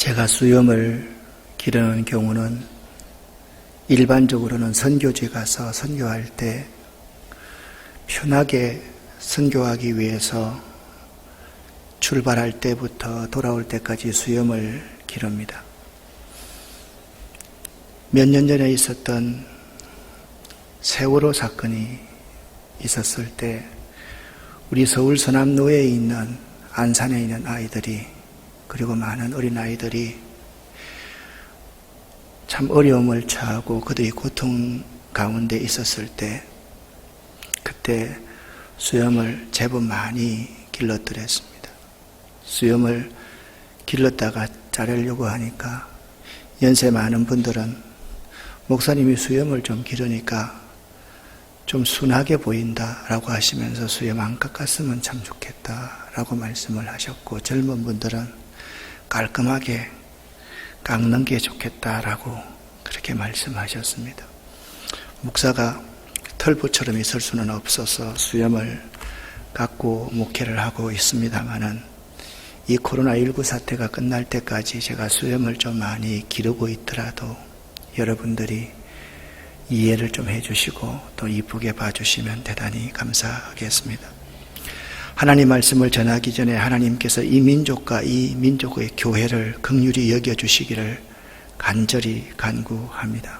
제가 수염을 기르는 경우는 일반적으로는 선교지에 가서 선교할 때 편하게 선교하기 위해서 출발할 때부터 돌아올 때까지 수염을 기릅니다. 몇 년 전에 있었던 세월호 사건이 있었을 때 우리 서울 서남로에 있는 안산에 있는 아이들이 그리고 많은 어린아이들이 참 어려움을 처하고 그들이 고통 가운데 있었을 때 그때 수염을 제법 많이 길러드렸습니다. 수염을 길렀다가 자르려고 하니까 연세 많은 분들은 목사님이 수염을 좀 기르니까 좀 순하게 보인다라고 하시면서 수염 안 깎았으면 참 좋겠다라고 말씀을 하셨고, 젊은 분들은 깔끔하게 깎는 게 좋겠다라고 그렇게 말씀하셨습니다. 목사가 털보처럼 있을 수는 없어서 수염을 깎고 목회를 하고 있습니다만은 이 코로나19 사태가 끝날 때까지 제가 수염을 좀 많이 기르고 있더라도 여러분들이 이해를 좀 해주시고 또 이쁘게 봐주시면 대단히 감사하겠습니다. 하나님 말씀을 전하기 전에 하나님께서 이 민족과 이 민족의 교회를 긍휼히 여겨주시기를 간절히 간구합니다.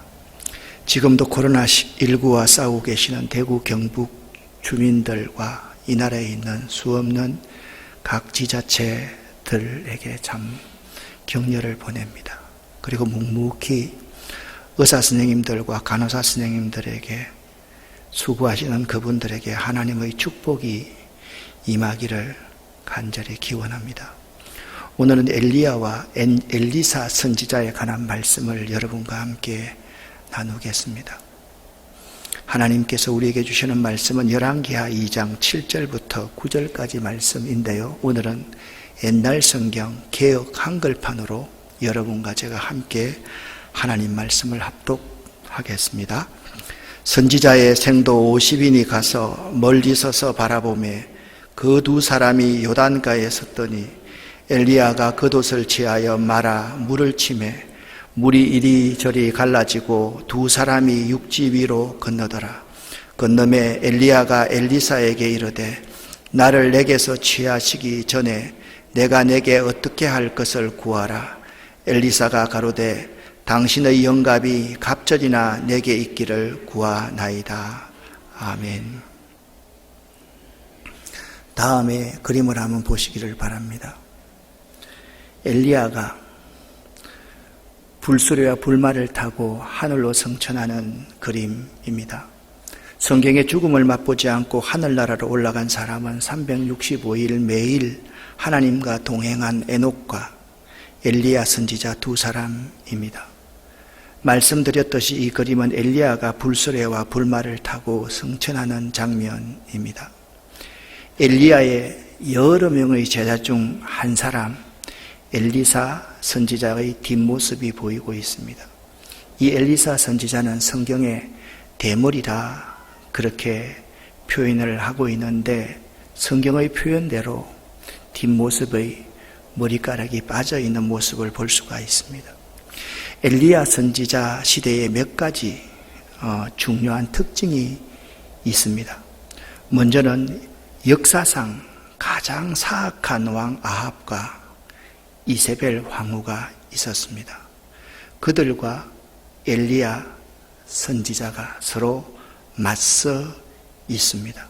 지금도 코로나19와 싸우고 계시는 대구 경북 주민들과 이 나라에 있는 수없는 각 지자체들에게 참 격려를 보냅니다. 그리고 묵묵히 의사 선생님들과 간호사 선생님들에게 수고하시는 그분들에게 하나님의 축복이 임하기를 간절히 기원합니다. 오늘은 엘리야와 엘리사 선지자에 관한 말씀을 여러분과 함께 나누겠습니다. 하나님께서 우리에게 주시는 말씀은 열왕기하 2장 7절부터 9절까지 말씀인데요. 오늘은 옛날 성경 개역 한글판으로 여러분과 제가 함께 하나님 말씀을 합독하겠습니다. 선지자의 생도 50인이 가서 멀리 서서 바라보매 그 두 사람이 요단가에 섰더니 엘리야가 겉옷을 취하여 말아 물을 치매 물이 이리저리 갈라지고 두 사람이 육지 위로 건너더라. 건너매 엘리야가 엘리사에게 이르되 나를 내게서 취하시기 전에 내가 내게 어떻게 할 것을 구하라. 엘리사가 가로되 당신의 영갑이 갑절이나 내게 있기를 구하나이다. 아멘. 다음에 그림을 한번 보시기를 바랍니다. 엘리야가 불수레와 불말을 타고 하늘로 승천하는 그림입니다. 성경의 죽음을 맛보지 않고 하늘나라로 올라간 사람은 365일 매일 하나님과 동행한 에녹과 엘리야 선지자 두 사람입니다. 말씀드렸듯이 이 그림은 엘리야가 불수레와 불말을 타고 승천하는 장면입니다. 엘리야의 여러 명의 제자 중 한 사람 엘리사 선지자의 뒷모습이 보이고 있습니다. 이 엘리사 선지자는 성경의 대머리다 그렇게 표현을 하고 있는데 성경의 표현대로 뒷모습의 머리카락이 빠져있는 모습을 볼 수가 있습니다. 엘리야 선지자 시대에 몇 가지 중요한 특징이 있습니다. 먼저는 역사상 가장 사악한 왕 아합과 이세벨 황후가 있었습니다. 그들과 엘리야 선지자가 서로 맞서 있습니다.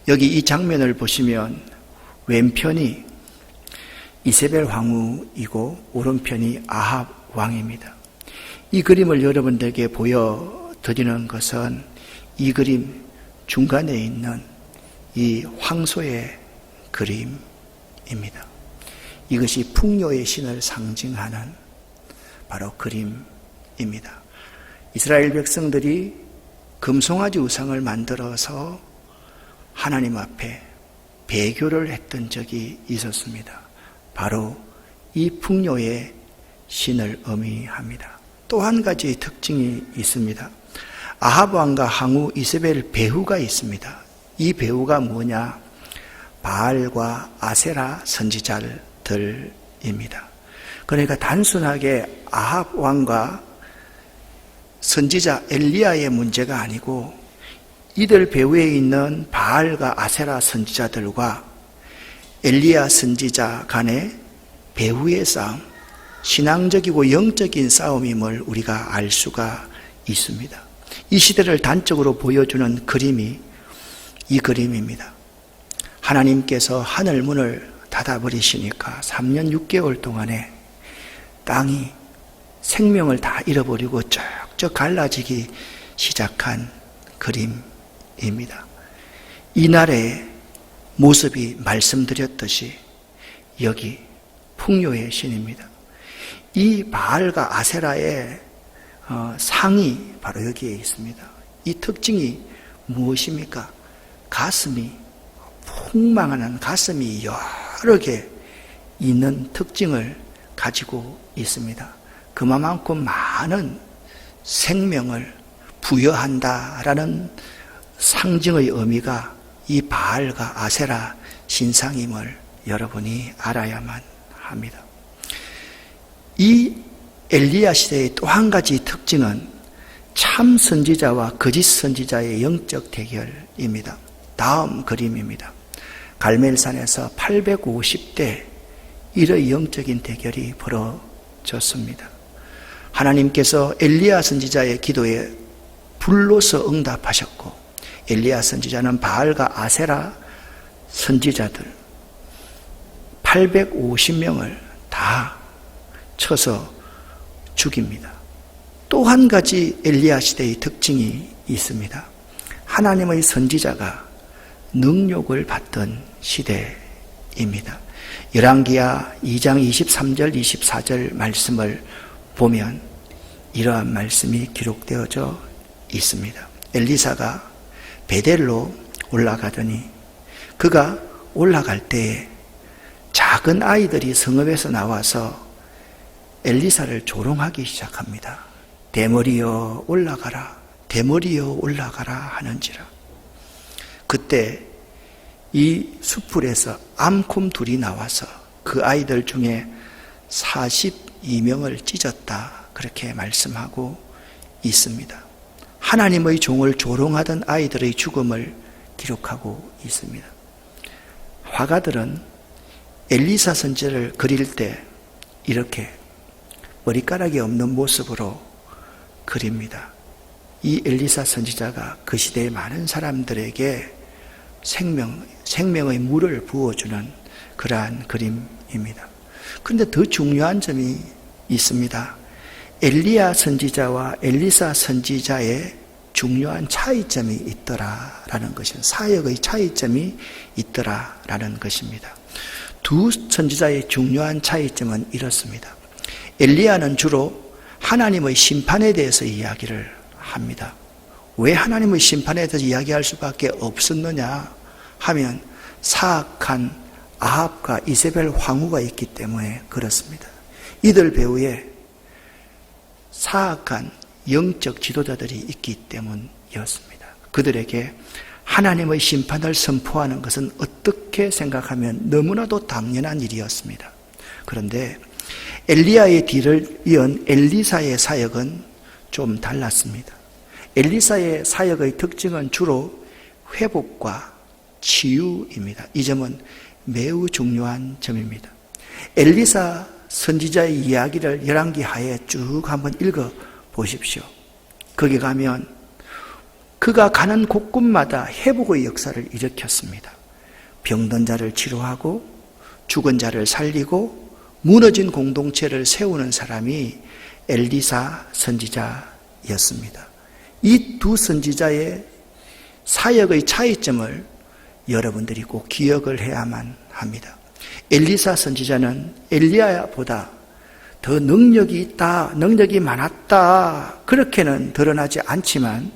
여기 이 장면을 보시면 왼편이 이세벨 황후이고 오른편이 아합 왕입니다. 이 그림을 여러분들에게 보여드리는 것은 이 그림 중간에 있는 이 황소의 그림입니다. 이것이 풍요의 신을 상징하는 바로 그림입니다. 이스라엘 백성들이 금송아지 우상을 만들어서 하나님 앞에 배교를 했던 적이 있었습니다. 바로 이 풍요의 신을 의미합니다. 또 한 가지 특징이 있습니다. 아합 왕과 항우 이세벨 배후가 있습니다. 이 배후가 뭐냐? 바알과 아세라 선지자들입니다. 그러니까 단순하게 아합 왕과 선지자 엘리야의 문제가 아니고 이들 배후에 있는 바알과 아세라 선지자들과 엘리야 선지자 간의 배후의 싸움, 신앙적이고 영적인 싸움임을 우리가 알 수가 있습니다. 이 시대를 단적으로 보여주는 그림이 이 그림입니다. 하나님께서 하늘 문을 닫아버리시니까 3년 6개월 동안에 땅이 생명을 다 잃어버리고 쩍쩍 갈라지기 시작한 그림입니다. 이날의 모습이 말씀드렸듯이 여기 풍요의 신입니다. 이 바알과 아세라의 상이 바로 여기에 있습니다. 이 특징이 무엇입니까? 가슴이 풍망하는 가슴이 여러 개 있는 특징을 가지고 있습니다. 그만큼 많은 생명을 부여한다라는 상징의 의미가 이 바알과 아세라 신상임을 여러분이 알아야만 합니다. 이 엘리야 시대의 또 한 가지 특징은 참 선지자와 거짓 선지자의 영적 대결입니다. 다음 그림입니다. 갈멜산에서 850대 1의 영적인 대결이 벌어졌습니다. 하나님께서 엘리야 선지자의 기도에 불로서 응답하셨고 엘리야 선지자는 바알과 아세라 선지자들 850명을 다 쳐서 죽입니다. 또 한 가지 엘리야 시대의 특징이 있습니다. 하나님의 선지자가 능욕을 받던 시대입니다. 열왕기야 2장 23절 24절 말씀을 보면 이러한 말씀이 기록되어져 있습니다. 엘리사가 베델로 올라가더니 그가 올라갈 때에 작은 아이들이 성읍에서 나와서 엘리사를 조롱하기 시작합니다. 대머리여 올라가라, 대머리여 올라가라 하는지라. 그때 이 수풀에서 암콤 둘이 나와서 그 아이들 중에 42명을 찢었다, 그렇게 말씀하고 있습니다. 하나님의 종을 조롱하던 아이들의 죽음을 기록하고 있습니다. 화가들은 엘리사 선지자를 그릴 때 이렇게 머리카락이 없는 모습으로 그립니다. 이 엘리사 선지자가 그 시대의 많은 사람들에게 생명의 물을 부어주는 그러한 그림입니다. 그런데 더 중요한 점이 있습니다. 엘리야 선지자와 엘리사 선지자의 중요한 차이점이 있더라라는 것은 사역의 차이점이 있더라라는 것입니다. 두 선지자의 중요한 차이점은 이렇습니다. 엘리야는 주로 하나님의 심판에 대해서 이야기를 합니다. 왜 하나님의 심판에 대해서 이야기할 수밖에 없었느냐 하면 사악한 아합과 이세벨 황후가 있기 때문에 그렇습니다. 이들 배후에 사악한 영적 지도자들이 있기 때문이었습니다. 그들에게 하나님의 심판을 선포하는 것은 어떻게 생각하면 너무나도 당연한 일이었습니다. 그런데 엘리야의 뒤를 이은 엘리사의 사역은 좀 달랐습니다. 엘리사의 사역의 특징은 주로 회복과 치유입니다. 이 점은 매우 중요한 점입니다. 엘리사 선지자의 이야기를 열왕기 하에 쭉 한번 읽어 보십시오. 거기 가면 그가 가는 곳곳마다 회복의 역사를 일으켰습니다. 병든 자를 치료하고 죽은 자를 살리고 무너진 공동체를 세우는 사람이 엘리사 선지자였습니다. 이 두 선지자의 사역의 차이점을 여러분들이 꼭 기억을 해야만 합니다. 엘리사 선지자는 엘리야보다 더 능력이 있다, 능력이 많았다, 그렇게는 드러나지 않지만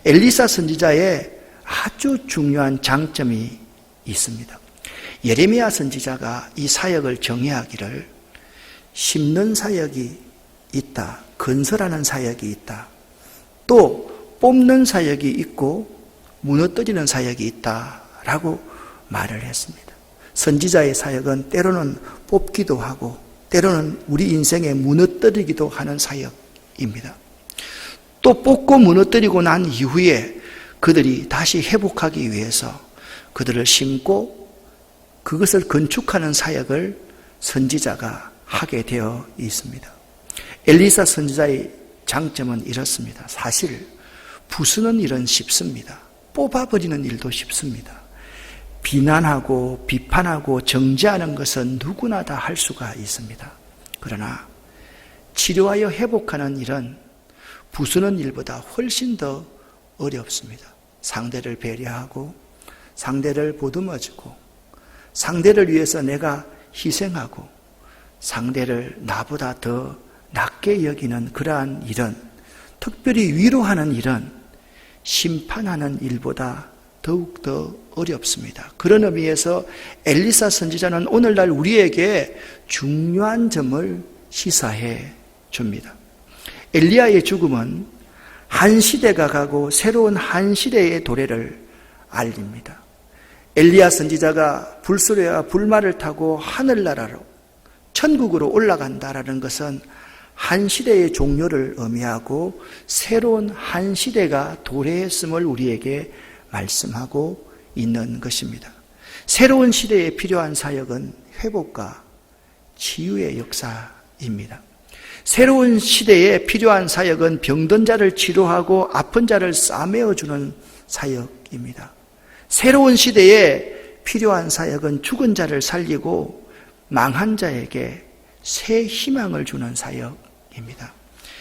엘리사 선지자의 아주 중요한 장점이 있습니다. 예레미야 선지자가 이 사역을 정의하기를 심는 사역이 있다, 건설하는 사역이 있다, 또 뽑는 사역이 있고 무너뜨리는 사역이 있다라고 말을 했습니다. 선지자의 사역은 때로는 뽑기도 하고 때로는 우리 인생에 무너뜨리기도 하는 사역입니다. 또 뽑고 무너뜨리고 난 이후에 그들이 다시 회복하기 위해서 그들을 심고 그것을 건축하는 사역을 선지자가 하게 되어 있습니다. 엘리사 선지자의 장점은 이렇습니다. 사실 부수는 일은 쉽습니다. 뽑아버리는 일도 쉽습니다. 비난하고 비판하고 정죄하는 것은 누구나 다 할 수가 있습니다. 그러나 치료하여 회복하는 일은 부수는 일보다 훨씬 더 어렵습니다. 상대를 배려하고 상대를 보듬어주고 상대를 위해서 내가 희생하고 상대를 나보다 더 낮게 여기는 그러한 일은, 특별히 위로하는 일은 심판하는 일보다 더욱더 어렵습니다. 그런 의미에서 엘리사 선지자는 오늘날 우리에게 중요한 점을 시사해 줍니다. 엘리야의 죽음은 한 시대가 가고 새로운 한 시대의 도래를 알립니다. 엘리야 선지자가 불수레와 불말을 타고 하늘나라로 천국으로 올라간다라는 것은 한 시대의 종료를 의미하고 새로운 한 시대가 도래했음을 우리에게 말씀하고 있는 것입니다. 새로운 시대에 필요한 사역은 회복과 치유의 역사입니다. 새로운 시대에 필요한 사역은 병든 자를 치료하고 아픈 자를 싸매어주는 사역입니다. 새로운 시대에 필요한 사역은 죽은 자를 살리고 망한 자에게 새 희망을 주는 사역입니다.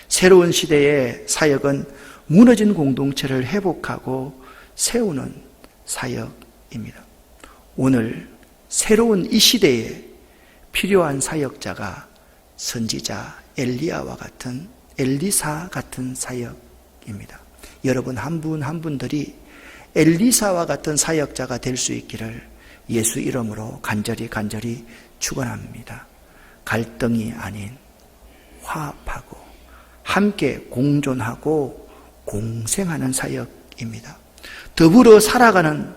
새로운 시대의 사역은 무너진 공동체를 회복하고 세우는 사역입니다. 오늘 새로운 이 시대에 필요한 사역자가 선지자 엘리야와 같은, 엘리사 같은 사역입니다. 여러분 한 분 한 분들이 엘리사와 같은 사역자가 될 수 있기를 예수 이름으로 간절히 축원합니다. 갈등이 아닌 화합하고 함께 공존하고 공생하는 사역입니다. 더불어 살아가는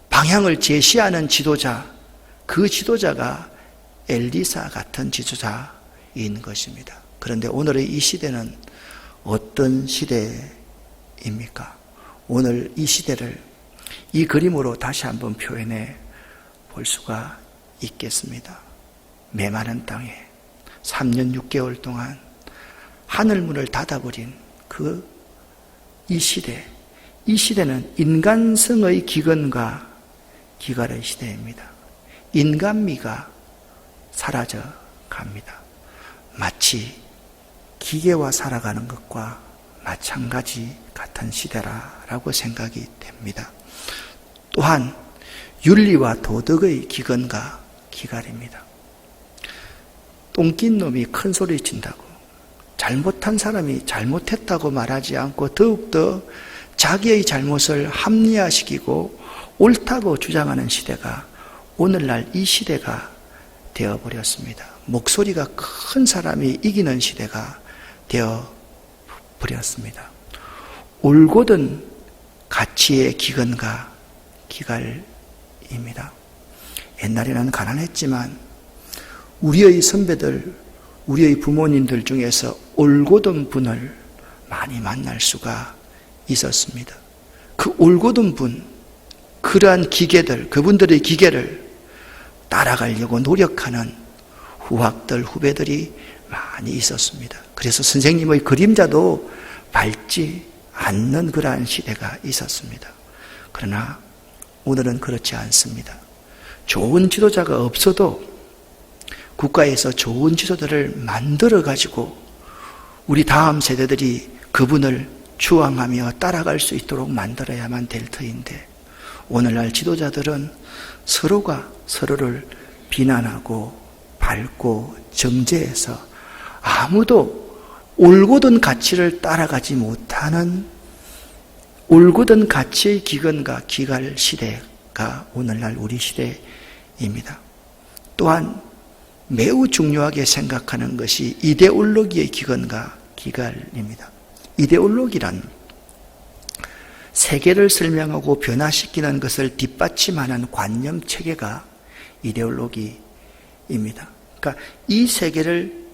방향을 제시하는 지도자, 그 지도자가 엘리사 같은 지도자인 것입니다. 그런데 오늘의 이 시대는 어떤 시대입니까? 오늘 이 시대를 이 그림으로 다시 한번 표현해 볼 수가 있겠습니다. 메마른 땅에 3년 6개월 동안 하늘문을 닫아버린 이 시대, 이 시대는 인간성의 기근과 기갈의 시대입니다. 인간미가 사라져 갑니다. 마치 기계와 살아가는 것과 마찬가지 같은 시대라고 생각이 됩니다. 또한 윤리와 도덕의 기근과 기갈입니다. 똥낀 놈이 큰 소리 친다고, 잘못한 사람이 잘못했다고 말하지 않고 더욱더 자기의 잘못을 합리화시키고 옳다고 주장하는 시대가 오늘날 이 시대가 되어버렸습니다. 목소리가 큰 사람이 이기는 시대가 되어버렸습니다. 올곧은 가치의 기근과 기갈입니다. 옛날에는 가난했지만 우리의 선배들, 우리의 부모님들 중에서 올곧은 분을 많이 만날 수가 있었습니다. 그 올곧은 분, 그러한 기계들, 그분들의 기계를 따라가려고 노력하는 후학들, 후배들이 많이 있었습니다. 그래서 선생님의 그림자도 밟지 않는 그러한 시대가 있었습니다. 그러나 오늘은 그렇지 않습니다. 좋은 지도자가 없어도 국가에서 좋은 지도자를 만들어 가지고 우리 다음 세대들이 그분을 추앙하며 따라갈 수 있도록 만들어야만 될 터인데, 오늘날 지도자들은 서로가 서로를 비난하고 밟고 정죄해서 아무도 올곧은 가치를 따라가지 못하는 올곧은 가치의 기근과 기갈 시대가 오늘날 우리 시대입니다. 또한 매우 중요하게 생각하는 것이 이데올로기의 기근과 기갈입니다. 이데올로기란 세계를 설명하고 변화시키는 것을 뒷받침하는 관념 체계가 이데올로기입니다. 그러니까 이 세계를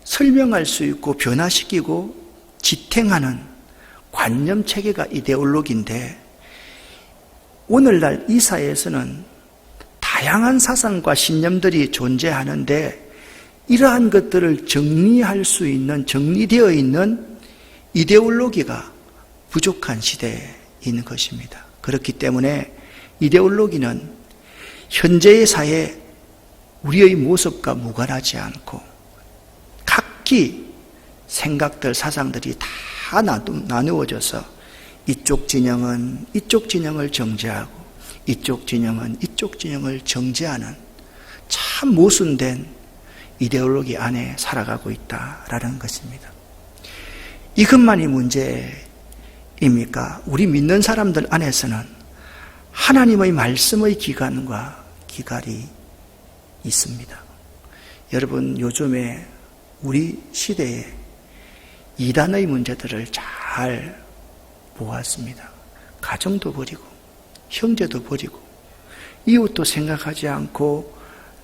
설명할 수 있고 변화시키고 지탱하는 관념 체계가 이데올로기인데, 오늘날 이 사회에서는 다양한 사상과 신념들이 존재하는데 이러한 것들을 정리할 수 있는, 정리되어 있는 이데올로기가 부족한 시대에 있는 것입니다. 그렇기 때문에 이데올로기는 현재의 사회 우리의 모습과 무관하지 않고 각기 생각들, 사상들이 다 나누어져서 이쪽 진영은 이쪽 진영을 정죄하고 이쪽 진영은 이쪽 진영을 정죄하는 참 모순된 이데올로기 안에 살아가고 있다라는 것입니다. 이것만이 문제입니까? 우리 믿는 사람들 안에서는 하나님의 말씀의 기간과 기갈이 있습니다. 여러분, 요즘에 우리 시대에 이단의 문제들을 잘 보았습니다. 가정도 버리고 형제도 버리고 이웃도 생각하지 않고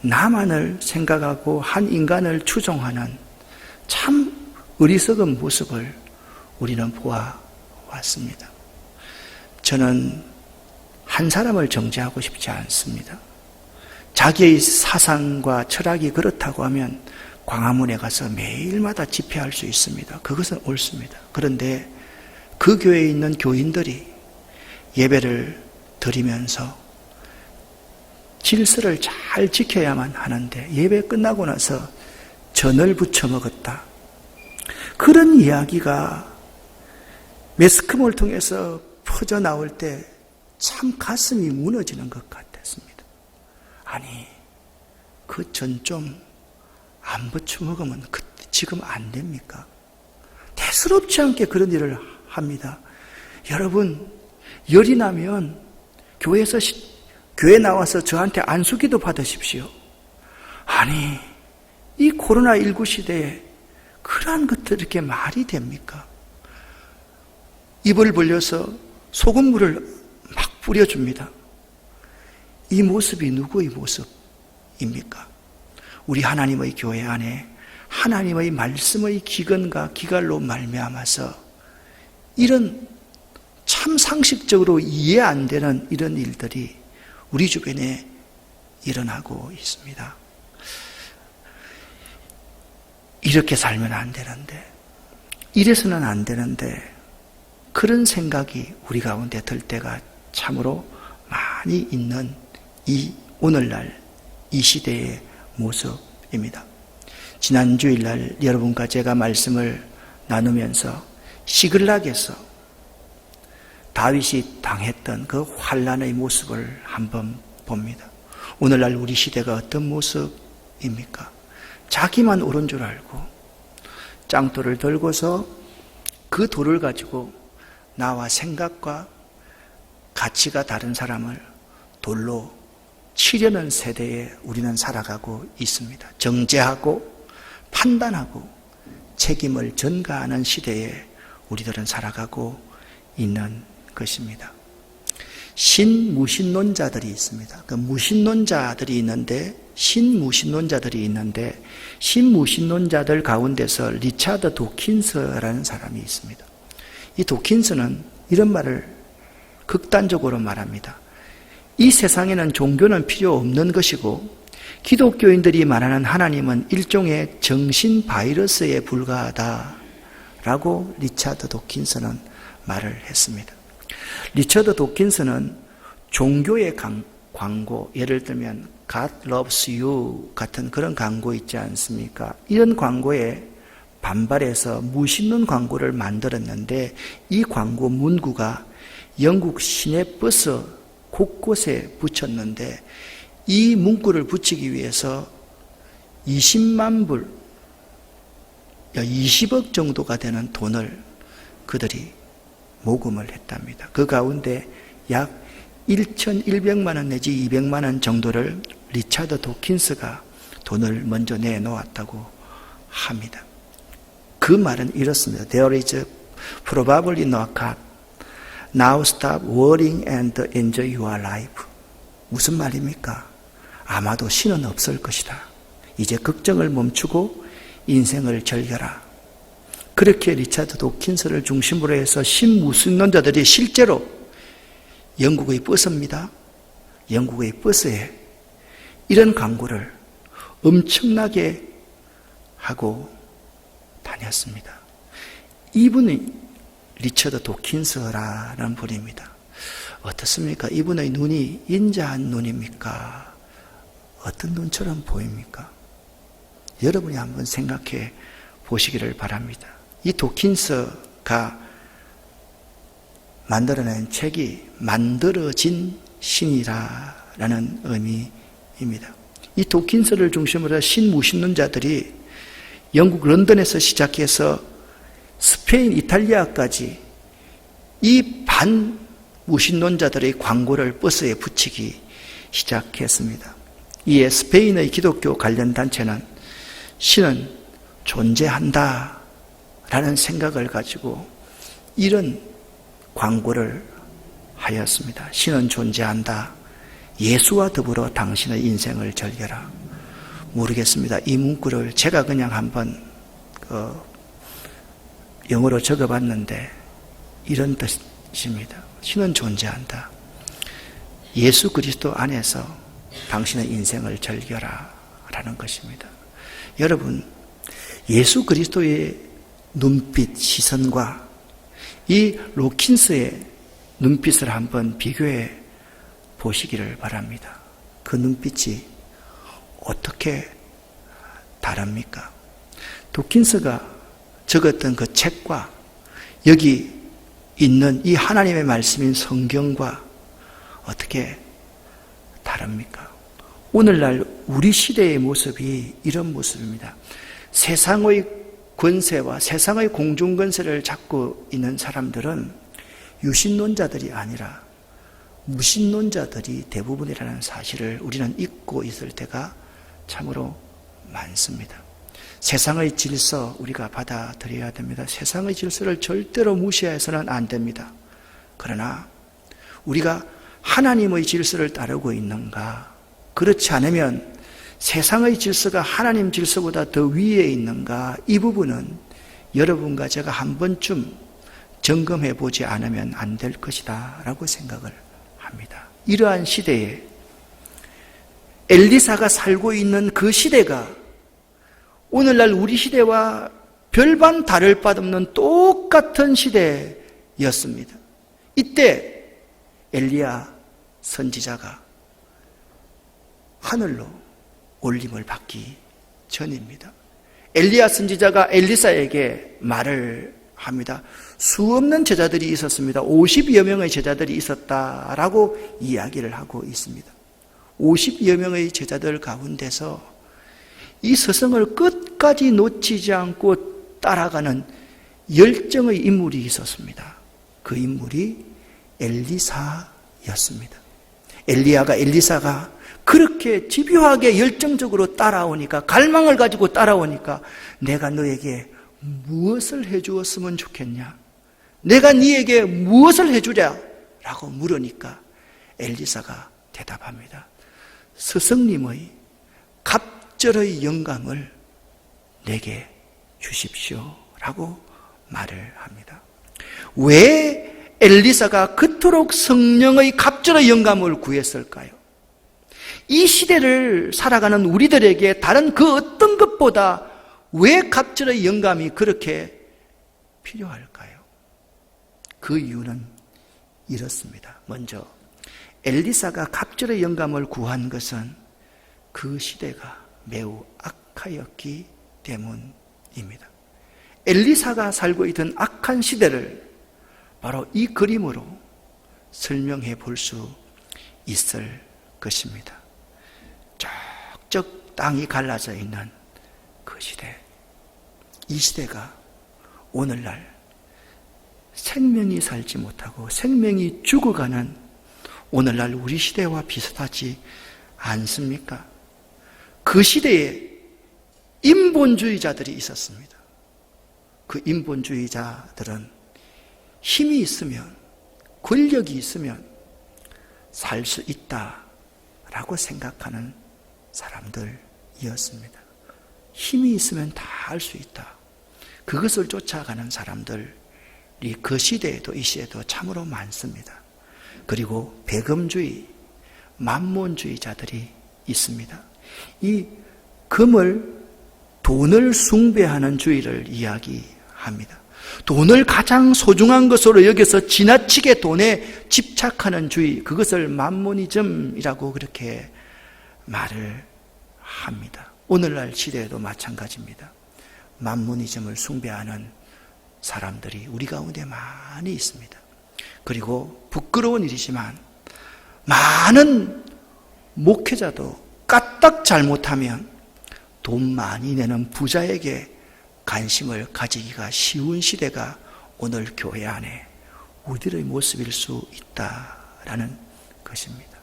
나만을 생각하고 한 인간을 추종하는 참 어리석은 모습을 우리는 보아왔습니다. 저는 한 사람을 정죄하고 싶지 않습니다. 자기의 사상과 철학이 그렇다고 하면 광화문에 가서 매일마다 집회할 수 있습니다. 그것은 옳습니다. 그런데 그 교회에 있는 교인들이 예배를 드리면서 질서를 잘 지켜야만 하는데 예배 끝나고 나서 전을 부쳐 먹었다, 그런 이야기가 매스컴을 통해서 퍼져나올 때 참 가슴이 무너지는 것 같았습니다. 아니, 그 전 좀 안 부쳐 먹으면 지금 안 됩니까? 대수롭지 않게 그런 일을 합니다. 여러분, 열이 나면 교회 나와서 저한테 안수기도 받으십시오. 아니, 이 코로나19 시대에 그러한 것들이 이렇게 말이 됩니까? 입을 벌려서 소금물을 막 뿌려줍니다. 이 모습이 누구의 모습입니까? 우리 하나님의 교회 안에 하나님의 말씀의 기근과 기갈로 말미암아서 이런 참 상식적으로 이해 안 되는 이런 일들이 우리 주변에 일어나고 있습니다. 이렇게 살면 안 되는데, 이래서는 안 되는데, 그런 생각이 우리 가운데 들 때가 참으로 많이 있는 이 오늘날 이 시대의 모습입니다. 지난 주일날 여러분과 제가 말씀을 나누면서 시글락에서 다윗이 당했던 그 환난의 모습을 한번 봅니다. 오늘날 우리 시대가 어떤 모습입니까? 자기만 옳은 줄 알고 짱돌을 들고서 그 돌을 가지고 나와 생각과 가치가 다른 사람을 돌로 치려는 세대에 우리는 살아가고 있습니다. 정죄하고 판단하고 책임을 전가하는 시대에 우리들은 살아가고 있는 것입니다. 신무신론자들이 있습니다. 그 무신론자들이 있는데, 신무신론자들 가운데서 리차드 도킨스라는 사람이 있습니다. 이 도킨스는 이런 말을 극단적으로 말합니다. 이 세상에는 종교는 필요 없는 것이고 기독교인들이 말하는 하나님은 일종의 정신 바이러스에 불과하다라고 리차드 도킨스는 말을 했습니다. 리차드 도킨스는 종교의 광고, 예를 들면 God loves you 같은 그런 광고 있지 않습니까? 이런 광고에 반발해서 무신론 광고를 만들었는데, 이 광고 문구가 영국 시내버스 곳곳에 붙였는데, 이 문구를 붙이기 위해서 20만 불, 20억 정도가 되는 돈을 그들이 모금을 했답니다. 그 가운데 약 1,100만 원 내지 200만 원 정도를 리차드 도킨스가 돈을 먼저 내놓았다고 합니다. 그 말은 이렇습니다. There is probably no God. Now stop worrying and enjoy your life. 무슨 말입니까? 아마도 신은 없을 것이다. 이제 걱정을 멈추고 인생을 즐겨라. 그렇게 리차드 도킨스를 중심으로 해서 신무신론자들이 실제로 영국의 버스입니다. 영국의 버스에 이런 광고를 엄청나게 하고 다녔습니다. 이분이 리처드 도킨스라는 분입니다. 어떻습니까? 이분의 눈이 인자한 눈입니까? 어떤 눈처럼 보입니까? 여러분이 한번 생각해 보시기를 바랍니다. 이 도킨스가 만들어낸 책이 만들어진 신이라는 의미입니다. 이 도킨스를 중심으로 신무신론자들이 영국 런던에서 시작해서 스페인, 이탈리아까지 이 반무신론자들의 광고를 버스에 붙이기 시작했습니다. 이에 스페인의 기독교 관련 단체는 신은 존재한다 라는 생각을 가지고 이런 광고를 하였습니다. 신은 존재한다. 예수와 더불어 당신의 인생을 즐겨라. 모르겠습니다. 이 문구를 제가 그냥 한번 영어로 적어봤는데 이런 뜻입니다. 신은 존재한다. 예수 그리스도 안에서 당신의 인생을 즐겨라 라는 것입니다. 여러분, 예수 그리스도의 눈빛, 시선과 이 로킨스의 눈빛을 한번 비교해 보시기를 바랍니다. 그 눈빛이 어떻게 다릅니까? 도킨스가 적었던 그 책과 여기 있는 이 하나님의 말씀인 성경과 어떻게 다릅니까? 오늘날 우리 시대의 모습이 이런 모습입니다. 세상의 권세와 세상의 공중권세를 잡고 있는 사람들은 유신론자들이 아니라 무신론자들이 대부분이라는 사실을 우리는 잊고 있을 때가 참으로 많습니다. 세상의 질서 우리가 받아들여야 됩니다. 세상의 질서를 절대로 무시해서는 안 됩니다. 그러나 우리가 하나님의 질서를 따르고 있는가? 그렇지 않으면 세상의 질서가 하나님 질서보다 더 위에 있는가? 이 부분은 여러분과 제가 한 번쯤 점검해 보지 않으면 안 될 것이다 라고 생각을 합니다. 이러한 시대에 엘리사가 살고 있는 그 시대가 오늘날 우리 시대와 별반 다를 바 없는 똑같은 시대였습니다. 이때 엘리야 선지자가 하늘로 올림을 받기 전입니다. 엘리야 선지자가 엘리사에게 말을 합니다. 수없는 제자들이 있었습니다. 50여 명의 제자들이 있었다라고 이야기를 하고 있습니다. 50여 명의 제자들 가운데서 이 서성을 끝까지 놓치지 않고 따라가는 열정의 인물이 있었습니다. 그 인물이 엘리사였습니다. 엘리사가 그렇게 집요하게 열정적으로 따라오니까, 갈망을 가지고 따라오니까 내가 너에게 무엇을 해주었으면 좋겠냐? 내가 네에게 무엇을 해주랴? 라고 물으니까 엘리사가 대답합니다. 스승님의 갑절의 영감을 내게 주십시오 라고 말을 합니다. 왜 엘리사가 그토록 성령의 갑절의 영감을 구했을까요? 이 시대를 살아가는 우리들에게 다른 그 어떤 것보다 왜 갑절의 영감이 그렇게 필요할까요? 그 이유는 이렇습니다. 먼저 엘리사가 갑절의 영감을 구한 것은 그 시대가 매우 악하였기 때문입니다. 엘리사가 살고 있던 악한 시대를 바로 이 그림으로 설명해 볼 수 있을 것입니다. 쩍쩍 땅이 갈라져 있는 그 시대, 이 시대가 오늘날 생명이 살지 못하고 생명이 죽어가는 오늘날 우리 시대와 비슷하지 않습니까? 그 시대에 인본주의자들이 있었습니다. 그 인본주의자들은 힘이 있으면, 권력이 있으면 살 수 있다라고 생각하는 사람들이었습니다. 힘이 있으면 다 할 수 있다. 그것을 쫓아가는 사람들이 그 시대에도 이 시대에도 참으로 많습니다. 그리고 배금주의, 만몬주의자들이 있습니다. 이 금을, 돈을 숭배하는 주의를 이야기합니다. 돈을 가장 소중한 것으로 여겨서 지나치게 돈에 집착하는 주의, 그것을 만모니즘이라고 그렇게 말을 합니다. 오늘날 시대에도 마찬가지입니다. 만모니즘을 숭배하는 사람들이 우리 가운데 많이 있습니다. 그리고 부끄러운 일이지만 많은 목회자도 까딱 잘못하면 돈 많이 내는 부자에게 관심을 가지기가 쉬운 시대가 오늘 교회 안에 우리들의 모습일 수 있다라는 것입니다.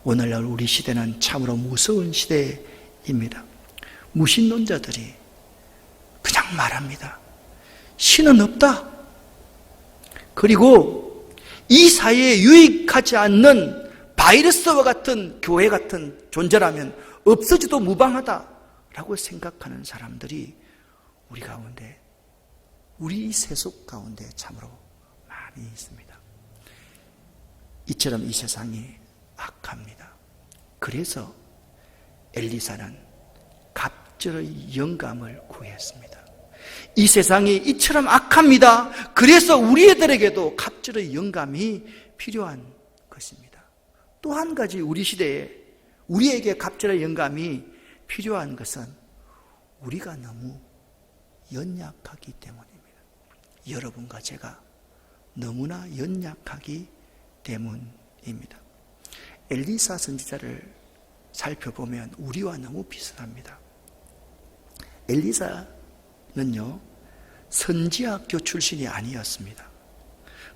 오늘날 우리 시대는 참으로 무서운 시대입니다. 무신론자들이 그냥 말합니다. 신은 없다. 그리고 이 사회에 유익하지 않는 바이러스와 같은 교회 같은 존재라면 없어지도 무방하다라고 생각하는 사람들이 우리 가운데, 우리 세속 가운데 참으로 많이 있습니다. 이처럼 이 세상이 악합니다. 그래서 엘리사는 갑절의 영감을 구했습니다. 이 세상이 이처럼 악합니다. 그래서 우리들에게도 갑절의 영감이 필요한 것입니다. 또 한 가지 우리 시대에 우리에게 갑절의 영감이 필요한 것은 우리가 너무 연약하기 때문입니다. 여러분과 제가 너무나 연약하기 때문입니다. 엘리사 선지자를 살펴보면 우리와 너무 비슷합니다. 엘리사는요, 선지학교 출신이 아니었습니다.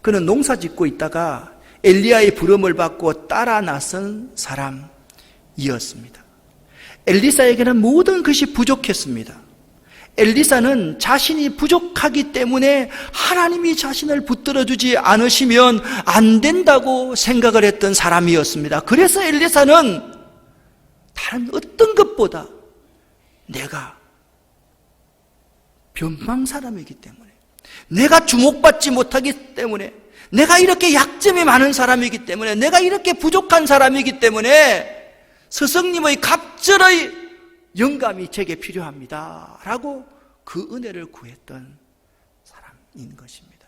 그는 농사 짓고 있다가 엘리야의 부름을 받고 따라 나선 사람이었습니다. 엘리사에게는 모든 것이 부족했습니다. 엘리사는 자신이 부족하기 때문에 하나님이 자신을 붙들어주지 않으시면 안 된다고 생각을 했던 사람이었습니다. 그래서 엘리사는 다른 어떤 것보다 내가 변방 사람이기 때문에, 내가 주목받지 못하기 때문에, 내가 이렇게 약점이 많은 사람이기 때문에, 내가 이렇게 부족한 사람이기 때문에 스승님의 갑절의 영감이 제게 필요합니다 라고 그 은혜를 구했던 사람인 것입니다.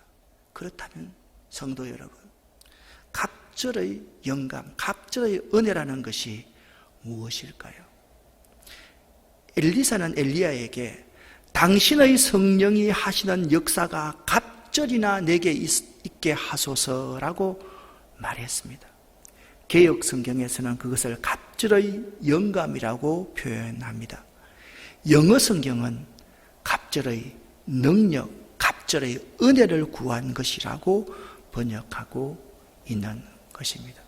그렇다면 성도 여러분, 갑절의 영감, 갑절의 은혜라는 것이 무엇일까요? 엘리사는 엘리야에게 당신의 성령이 하시는 역사가 갑절이나 내게 있게 하소서라고 말했습니다. 개역 성경에서는 그것을 갑절의 영감이라고 표현합니다. 영어 성경은 갑절의 능력, 갑절의 은혜를 구한 것이라고 번역하고 있는 것입니다.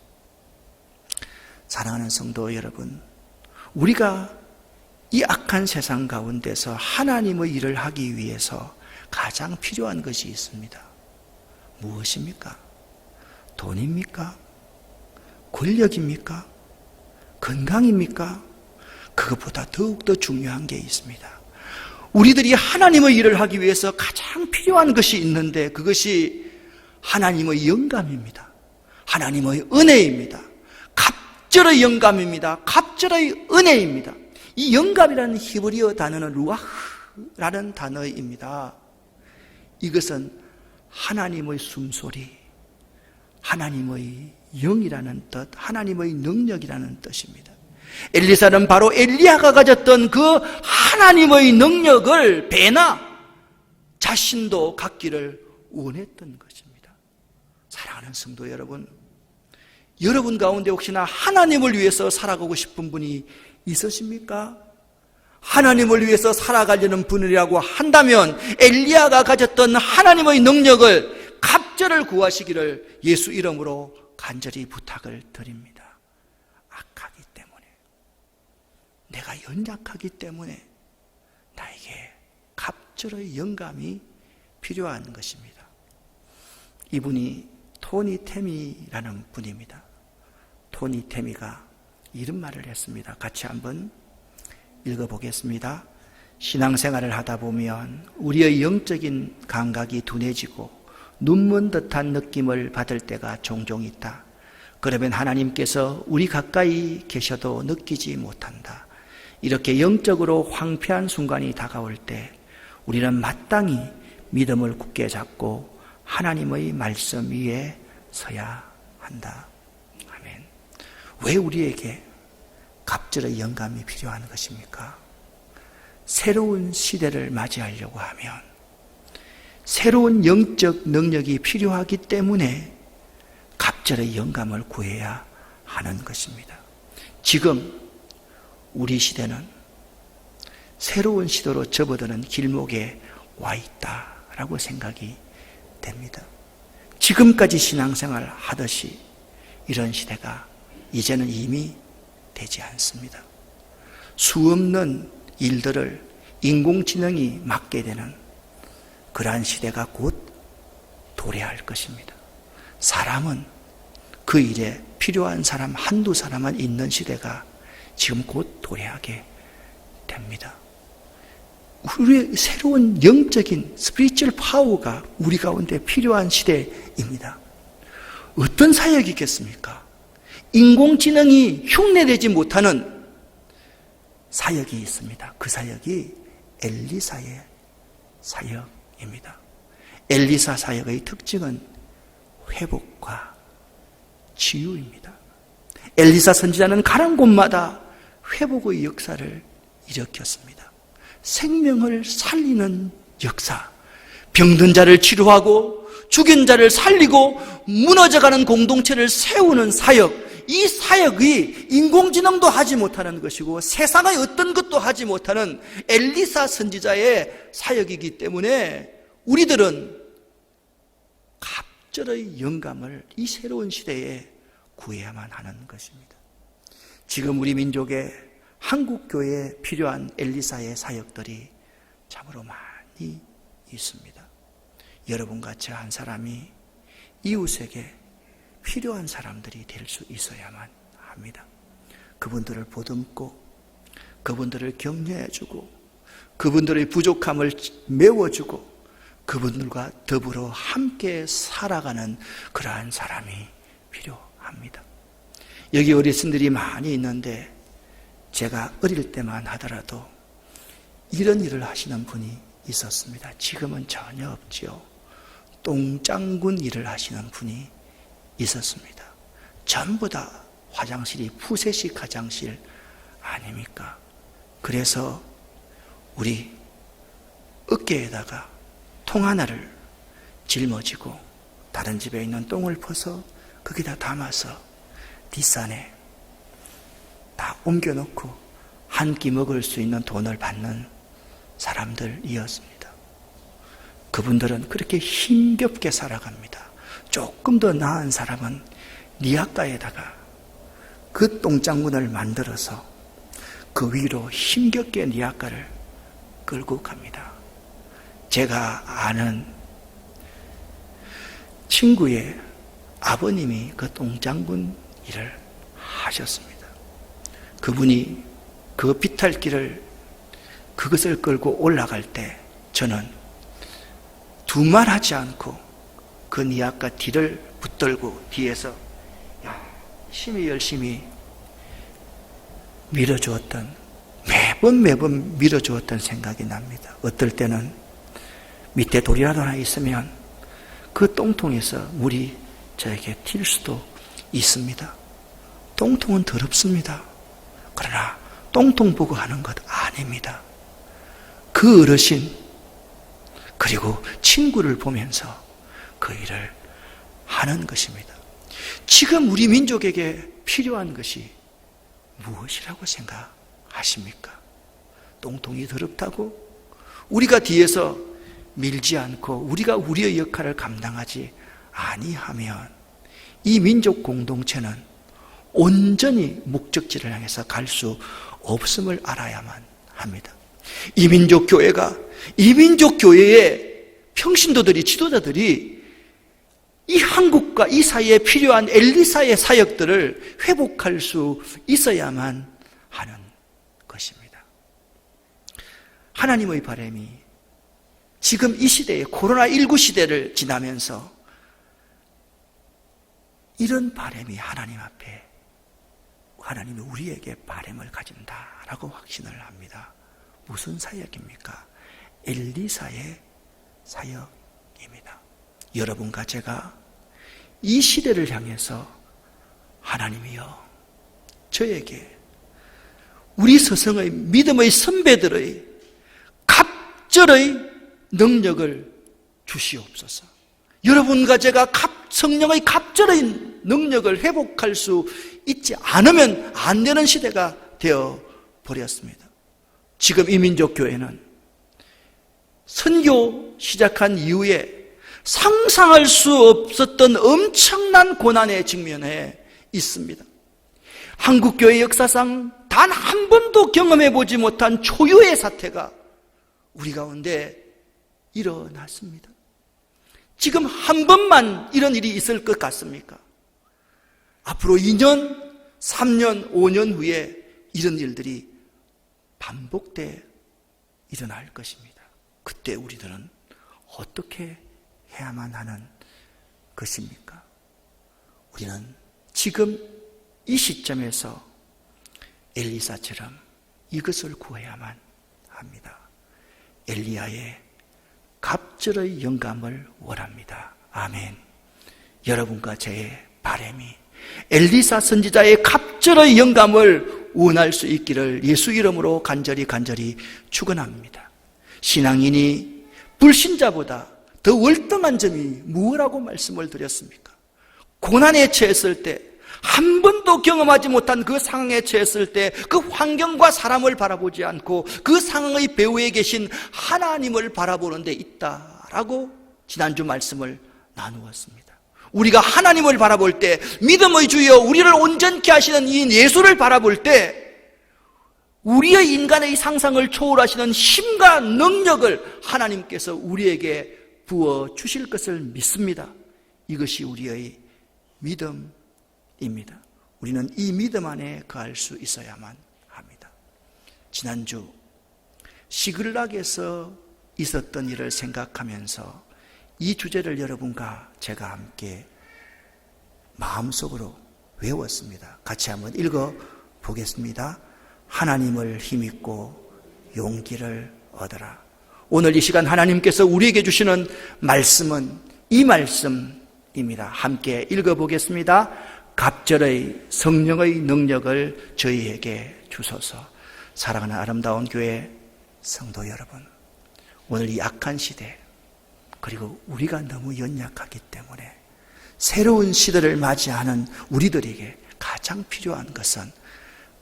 사랑하는 성도 여러분, 우리가 이 악한 세상 가운데서 하나님의 일을 하기 위해서 가장 필요한 것이 있습니다. 무엇입니까? 돈입니까? 권력입니까? 건강입니까? 그것보다 더욱더 중요한 게 있습니다. 우리들이 하나님의 일을 하기 위해서 가장 필요한 것이 있는데 그것이 하나님의 영감입니다. 하나님의 은혜입니다. 갑절의 영감입니다. 갑절의 은혜입니다. 이 영감이라는 히브리어 단어는 루아흐라는 단어입니다. 이것은 하나님의 숨소리, 하나님의 영이라는 뜻, 하나님의 능력이라는 뜻입니다. 엘리사는 바로 엘리야가 가졌던 그 하나님의 능력을 배나 자신도 갖기를 원했던 것입니다. 사랑하는 성도 여러분, 여러분 가운데 혹시나 하나님을 위해서 살아가고 싶은 분이 있으십니까? 하나님을 위해서 살아가려는 분이라고 한다면 엘리야가 가졌던 하나님의 능력을, 갑절을 구하시기를 예수 이름으로 간절히 부탁을 드립니다. 악하기 때문에, 내가 연약하기 때문에 나에게 갑절의 영감이 필요한 것입니다. 이분이 토니 태미라는 분입니다. 토니 태미가 이런 말을 했습니다. 같이 한번 읽어보겠습니다. 신앙생활을 하다 보면 우리의 영적인 감각이 둔해지고 눈먼 듯한 느낌을 받을 때가 종종 있다. 그러면 하나님께서 우리 가까이 계셔도 느끼지 못한다. 이렇게 영적으로 황폐한 순간이 다가올 때 우리는 마땅히 믿음을 굳게 잡고 하나님의 말씀 위에 서야 한다. 아멘. 왜 우리에게 갑절의 영감이 필요한 것입니까? 새로운 시대를 맞이하려고 하면 새로운 영적 능력이 필요하기 때문에 갑절의 영감을 구해야 하는 것입니다. 지금 우리 시대는 새로운 시도로 접어드는 길목에 와 있다라고 생각이 됩니다. 지금까지 신앙생활 하듯이 이런 시대가 이제는 이미 되지 않습니다. 수없는 일들을 인공지능이 맡게 되는 그러한 시대가 곧 도래할 것입니다. 사람은 그 일에 필요한 사람 한두 사람만 있는 시대가 지금 곧 도래하게 됩니다. 우리의 새로운 영적인 스피리추얼 파워가 우리 가운데 필요한 시대입니다. 어떤 사역이 있겠습니까? 인공지능이 흉내내지 못하는 사역이 있습니다. 그 사역이 엘리사의 사역입니다. 엘리사 사역의 특징은 회복과 치유입니다. 엘리사 선지자는 가는 곳마다 회복의 역사를 일으켰습니다. 생명을 살리는 역사, 병든 자를 치료하고 죽인 자를 살리고 무너져가는 공동체를 세우는 사역, 이 사역이 인공지능도 하지 못하는 것이고 세상의 어떤 것도 하지 못하는 엘리사 선지자의 사역이기 때문에 우리들은 갑절의 영감을 이 새로운 시대에 구해야만 하는 것입니다. 지금 우리 민족의 한국교회에 필요한 엘리사의 사역들이 참으로 많이 있습니다. 여러분같이 한 사람이 이웃에게 필요한 사람들이 될 수 있어야만 합니다. 그분들을 보듬고 그분들을 격려해주고 그분들의 부족함을 메워주고 그분들과 더불어 함께 살아가는 그러한 사람이 필요합니다. 여기 어르신들이 많이 있는데 제가 어릴 때만 하더라도 이런 일을 하시는 분이 있었습니다. 지금은 전혀 없지요. 똥장군 일을 하시는 분이 있었습니다. 전부 다 화장실이 푸세식 화장실 아닙니까? 그래서 우리 어깨에다가 통 하나를 짊어지고 다른 집에 있는 똥을 퍼서 거기다 담아서 뒷산에 다 옮겨놓고 한 끼 먹을 수 있는 돈을 받는 사람들이었습니다. 그분들은 그렇게 힘겹게 살아갑니다. 조금 더 나은 사람은 니아가에다가 그 똥장군을 만들어서 그 위로 힘겹게 니아가를 끌고 갑니다. 제가 아는 친구의 아버님이 그 똥장군 일을 하셨습니다. 그분이 그 비탈길을 그것을 끌고 올라갈 때 저는 두말하지 않고 그 니아가 뒤를 붙들고 뒤에서 열심히 밀어주었던, 매번 밀어주었던 생각이 납니다. 어떨 때는 밑에 돌이라도 하나 있으면 그 똥통에서 물이 저에게 튈 수도 있습니다. 똥통은 더럽습니다. 그러나 똥통 보고 하는 것 아닙니다. 그 어르신 그리고 친구를 보면서 그 일을 하는 것입니다. 지금 우리 민족에게 필요한 것이 무엇이라고 생각하십니까? 똥통이 더럽다고? 우리가 뒤에서 밀지 않고 우리가 우리의 역할을 감당하지 아니하면 이 민족 공동체는 온전히 목적지를 향해서 갈 수 없음을 알아야만 합니다. 이 민족 교회가, 이 민족 교회의 평신도들이, 지도자들이 이 한국과 이 사이에 필요한 엘리사의 사역들을 회복할 수 있어야만 하는 것입니다. 하나님의 바람이 지금 이 시대에 코로나19 시대를 지나면서 이런 바람이 하나님 앞에 하나님이 우리에게 바람을 가진다라고 확신을 합니다. 무슨 사역입니까? 엘리사의 사역입니다. 여러분과 제가 이 시대를 향해서 하나님이여 저에게 우리 서성의 믿음의 선배들의 갑절의 능력을 주시옵소서. 여러분과 제가 성령의 갑절의 능력을 회복할 수 있지 않으면 안 되는 시대가 되어 버렸습니다. 지금 이민족교회는 선교 시작한 이후에 상상할 수 없었던 엄청난 고난에 직면해 있습니다. 한국교회 역사상 단 한 번도 경험해 보지 못한 초유의 사태가 우리 가운데 일어났습니다. 지금 한 번만 이런 일이 있을 것 같습니까? 앞으로 2년, 3년, 5년 후에 이런 일들이 반복돼 일어날 것입니다. 그때 우리들은 어떻게 해야만 하는 것입니까? 우리는 지금 이 시점에서 엘리사처럼 이것을 구해야만 합니다. 엘리야의 갑절의 영감을 원합니다. 아멘. 여러분과 저의 바람이 엘리사 선지자의 갑절의 영감을 원할 수 있기를 예수 이름으로 간절히 축원합니다. 신앙인이 불신자보다 더 월등한 점이 무엇이라고 말씀을 드렸습니까? 고난에 처했을 때, 한 번도 경험하지 못한 그 상황에 처했을 때 그 환경과 사람을 바라보지 않고 그 상황의 배후에 계신 하나님을 바라보는 데 있다라고 지난주 말씀을 나누었습니다. 우리가 하나님을 바라볼 때, 믿음의 주여 우리를 온전케 하시는 이 예수를 바라볼 때 우리의 인간의 상상을 초월하시는 힘과 능력을 하나님께서 우리에게 부어 주실 것을 믿습니다. 이것이 우리의 믿음입니다. 우리는 이 믿음 안에 거할 수 있어야만 합니다. 지난주 시글락에서 있었던 일을 생각하면서 이 주제를 여러분과 제가 함께 마음속으로 외웠습니다. 같이 한번 읽어보겠습니다. 하나님을 힘입고 용기를 얻어라. 오늘 이 시간 하나님께서 우리에게 주시는 말씀은 이 말씀입니다. 함께 읽어보겠습니다. 갑절의 성령의 능력을 저희에게 주소서. 사랑하는 아름다운 교회 성도 여러분, 오늘 이 악한 시대, 그리고 우리가 너무 연약하기 때문에 새로운 시대를 맞이하는 우리들에게 가장 필요한 것은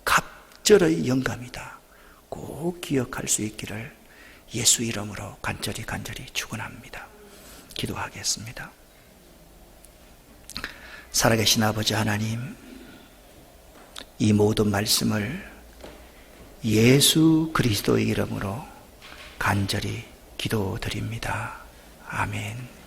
갑절의 영감이다. 꼭 기억할 수 있기를 예수 이름으로 간절히 축원합니다. 기도하겠습니다. 살아계신 아버지 하나님, 이 모든 말씀을 예수 그리스도의 이름으로 간절히 기도드립니다. 아멘.